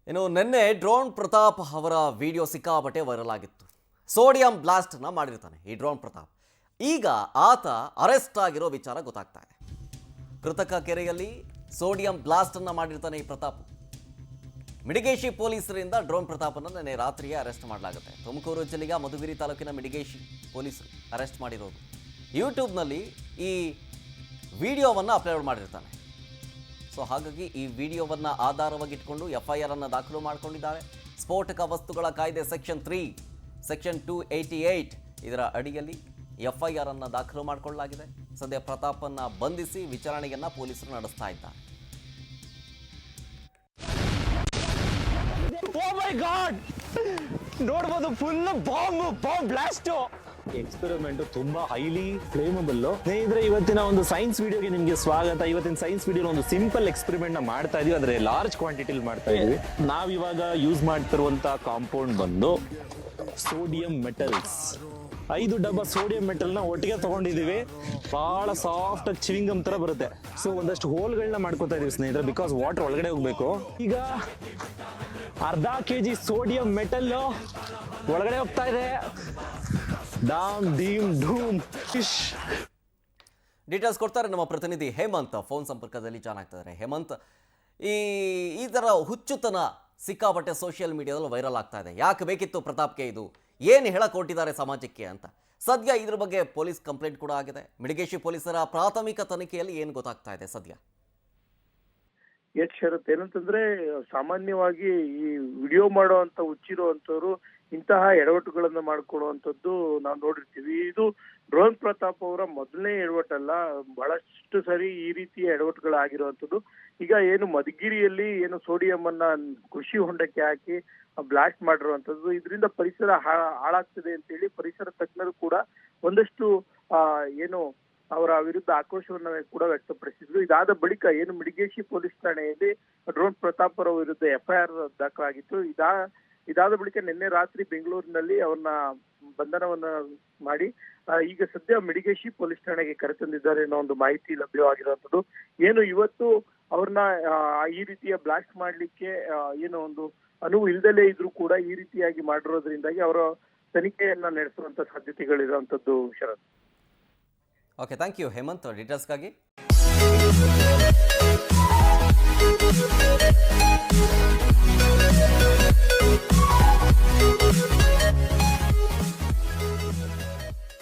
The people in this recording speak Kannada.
ಇನ್ನು ನಿನ್ನೆ ಡ್ರೋನ್ ಪ್ರತಾಪ್ ಅವರ ವಿಡಿಯೋ ಸಿಕ್ಕಾಪಟ್ಟೆ ವೈರಲ್ ಆಗಿತ್ತು. ಸೋಡಿಯಂ ಬ್ಲಾಸ್ಟ್ನ ಮಾಡಿರ್ತಾನೆ ಈ ಡ್ರೋನ್ ಪ್ರತಾಪ್. ಈಗ ಆತ ಅರೆಸ್ಟ್ ಆಗಿರೋ ವಿಚಾರ ಗೊತ್ತಾಗ್ತಾ ಇದೆ. ಕೃತಕ ಕೆರೆಯಲ್ಲಿ ಸೋಡಿಯಂ ಬ್ಲಾಸ್ಟನ್ನು ಮಾಡಿರ್ತಾನೆ ಈ ಪ್ರತಾಪ್. ಮಿಡಿಗೇಶಿ ಪೊಲೀಸರಿಂದ ಡ್ರೋನ್ ಪ್ರತಾಪನ್ನು ನಿನ್ನೆ ರಾತ್ರಿಯೇ ಅರೆಸ್ಟ್ ಮಾಡಲಾಗುತ್ತೆ. ತುಮಕೂರು ಜಿಲ್ಲೆಯ ಮಧುಗಿರಿ ತಾಲೂಕಿನ ಮಿಡಿಗೇಶಿ ಪೊಲೀಸರು ಅರೆಸ್ಟ್ ಮಾಡಿರೋದು. ಯೂಟ್ಯೂಬ್ನಲ್ಲಿ ಈ ವಿಡಿಯೋವನ್ನು ಅಪ್ಲೋಡ್ ಮಾಡಿರ್ತಾನೆ. ಸೊ ಹಾಗಾಗಿ ಈ ವಿಡಿಯೋವನ್ನು ಆಧಾರವಾಗಿಟ್ಕೊಂಡು FIR ಅನ್ನು ದಾಖಲು ಮಾಡಿಕೊಂಡಿದ್ದಾರೆ. ಸ್ಫೋಟಕ ವಸ್ತುಗಳ ಕಾಯ್ದೆ ಸೆಕ್ಷನ್ 3 ಸೆಕ್ಷನ್ 288 ಇದರ ಅಡಿಯಲ್ಲಿ FIR ಅನ್ನು ದಾಖಲು ಮಾಡಿಕೊಳ್ಳಲಾಗಿದೆ. ಸದ್ಯ ಪ್ರತಾಪನ್ನು ಬಂಧಿಸಿ ವಿಚಾರಣೆಯನ್ನು ಪೊಲೀಸರು ನಡೆಸ್ತಾ ಇದ್ದಾರೆ. ಓ ಮೈ ಗಾಡ್, ನೋಡಬಹುದು ಫುಲ್ ಬಾಂಬ್ ಬ್ಲಾಸ್ಟ್. ಎಕ್ಸ್ಪೆರಿಮೆಂಟ್ ತುಂಬಾ ಹೈಲಿ ಫ್ಲೇಮಬಲ್. ಸ್ನೇಹಿತರೆ, ಇವತ್ತಿನ ಒಂದು ಸೈನ್ಸ್ ವಿಡಿಯೋಗೆ ನಿಮ್ಗೆ ಸ್ವಾಗತ. ಇವತ್ತಿನ ಸೈನ್ಸ್ ವಿಡಿಯೋ ಒಂದು ಸಿಂಪಲ್ ಎಕ್ಸ್ಪೆರಿಮೆಂಟ್ ನ ಮಾಡ್ತಾ ಇದೀವಿ, ಆದ್ರೆ ಲಾರ್ಜ್ ಕ್ವಾಂಟಿಟಿಲಿ ಮಾಡ್ತಾ ಇದೀವಿ. ನಾವಿವಾಗ ಯೂಸ್ ಮಾಡ್ತಿರುವಂತ ಕಾಂಪೌಂಡ್ ಬಂದು ಸೋಡಿಯಂ ಮೆಟಲ್ಸ್. 5 ಡಬ್ಬ ಸೋಡಿಯಂ ಮೆಟಲ್ ನ ಒಟ್ಟಿಗೆ ತಗೊಂಡಿದೀವಿ. ಬಹಳ ಸಾಫ್ಟ್ ಆಗಿ ಚಿವಿಂಗಮ್ ತರ ಬರುತ್ತೆ. ಸೊ ಒಂದಷ್ಟು ಹೋಲ್ಗಳನ್ನ ಮಾಡ್ಕೊತಾ ಇದೀವಿ ಸ್ನೇಹಿತರೆ, ಬಿಕಾಸ್ ವಾಟರ್ ಒಳಗಡೆ ಹೋಗ್ಬೇಕು. ಈಗ ಅರ್ಧ ಕೆಜಿ ಸೋಡಿಯಂ ಮೆಟಲ್ ಒಳಗಡೆ ಹೋಗ್ತಾ ಇದೆ. ಡಾಮ್ ಡೀಮ್ ಧೂಮ್ ಫಿಶ್. ಡೀಟೇಲ್ಸ್ ಕೊಡ್ತಾರೆ ನಮ್ಮ ಪ್ರತಿನಿಧಿ ಹೇಮಂತ್. ಫೋನ್ ಸಂಪರ್ಕದಲ್ಲಿ ಜಾಯ್ನ್ ಆಗ್ತಿದ್ದಾರೆ. ಹೇಮಂತ್, ಈ ಥರ ಹುಚ್ಚುತನ ಸಿಕ್ಕಾಪಟ್ಟೆ ಸೋಷಿಯಲ್ ಮೀಡಿಯಾದಲ್ಲಿ ವೈರಲ್ ಆಗ್ತಾ ಇದೆ. ಯಾಕೆ ಬೇಕಿತ್ತು ಪ್ರತಾಪ್ಗೆ ಇದು? ಏನು ಹೇಳಕ್ ಹೊರಟಿದ್ದಾರೆ ಸಮಾಜಕ್ಕೆ ಅಂತ? ಸದ್ಯ ಇದ್ರ ಬಗ್ಗೆ ಪೊಲೀಸ್ ಕಂಪ್ಲೇಂಟ್ ಕೂಡ ಆಗಿದೆ. ಮಿಡಿಗೇಶಿ ಪೊಲೀಸರ ಪ್ರಾಥಮಿಕ ತನಿಖೆಯಲ್ಲಿ ಏನು ಗೊತ್ತಾಗ್ತಾ ಇದೆ ಸದ್ಯ? ಶರತ್, ಏನಂತಂದ್ರೆ ಸಾಮಾನ್ಯವಾಗಿ ಈ ವಿಡಿಯೋ ಮಾಡುವಂತ ಹುಚ್ಚಿರುವಂತವ್ರು ಇಂತಹ ಎಡವಟ್ಟುಗಳನ್ನ ಮಾಡ್ಕೊಳ್ಳುವಂಥದ್ದು ನಾವು ನೋಡಿರ್ತೀವಿ. ಇದು ಡ್ರೋನ್ ಪ್ರತಾಪ್ ಅವರ ಮೊದಲನೇ ಎಡವಟ್ಟಲ್ಲ, ಬಹಳಷ್ಟು ಸರಿ ಈ ರೀತಿಯ ಎಡವಟ್ಟುಗಳಾಗಿರುವಂಥದ್ದು. ಈಗ ಏನು ಮಧುಗಿರಿಯಲ್ಲಿ ಏನು ಸೋಡಿಯಂ ಅನ್ನ ಕೃಷಿ ಹೊಂಡಕ್ಕೆ ಹಾಕಿ ಬ್ಲಾಸ್ಟ್ ಮಾಡಿರುವಂಥದ್ದು, ಇದರಿಂದ ಪರಿಸರ ಹಾಳಾಗ್ತದೆ ಅಂತ ಹೇಳಿ ಪರಿಸರ ತಜ್ಞರು ಕೂಡ ಒಂದಷ್ಟು ಏನು ಅವರ ವಿರುದ್ಧ ಆಕ್ರೋಶವನ್ನ ಕೂಡ ವ್ಯಕ್ತಪಡಿಸಿದ್ರು. ಇದಾದ ಬಳಿಕ ಏನು ಮಿಡಿಗೇಶಿ ಪೊಲೀಸ್ ಠಾಣೆಯಲ್ಲಿ ಡ್ರೋನ್ ಪ್ರತಾಪ್ ಅವರ ವಿರುದ್ಧ FIR ದಾಖಲಾಗಿತ್ತು. ಇದಾದ ಬಳಿಕ ನಿನ್ನೆ ರಾತ್ರಿ ಬೆಂಗಳೂರಿನಲ್ಲಿ ಅವ್ರನ್ನ ಬಂಧನವನ್ನ ಮಾಡಿ ಈಗ ಸದ್ಯ ಮಿಡಿಗೇಶಿ ಪೊಲೀಸ್ ಠಾಣೆಗೆ ಕರೆತಂದಿದ್ದಾರೆ ಅನ್ನೋ ಒಂದು ಮಾಹಿತಿ ಲಭ್ಯವಾಗಿರುವಂತದ್ದು. ಏನು ಇವತ್ತು ಅವ್ರನ್ನ ಈ ರೀತಿಯ ಬ್ಲಾಸ್ಟ್ ಮಾಡ್ಲಿಕ್ಕೆ ಏನು ಒಂದು ಅನುವು ಇಲ್ದಲೇ ಇದ್ರೂ ಕೂಡ ಈ ರೀತಿಯಾಗಿ ಮಾಡಿರೋದ್ರಿಂದಾಗಿ ಅವರ ತನಿಖೆಯನ್ನ ನಡೆಸುವಂತ ಸಾಧ್ಯತೆಗಳಿರುವಂತದ್ದು. ಶರತ್, ಓಕೆ, ಥ್ಯಾಂಕ್ ಯು ಹೇಮಂತ್ ಡೀಟೇಲ್ಸ್ಗಾಗಿ.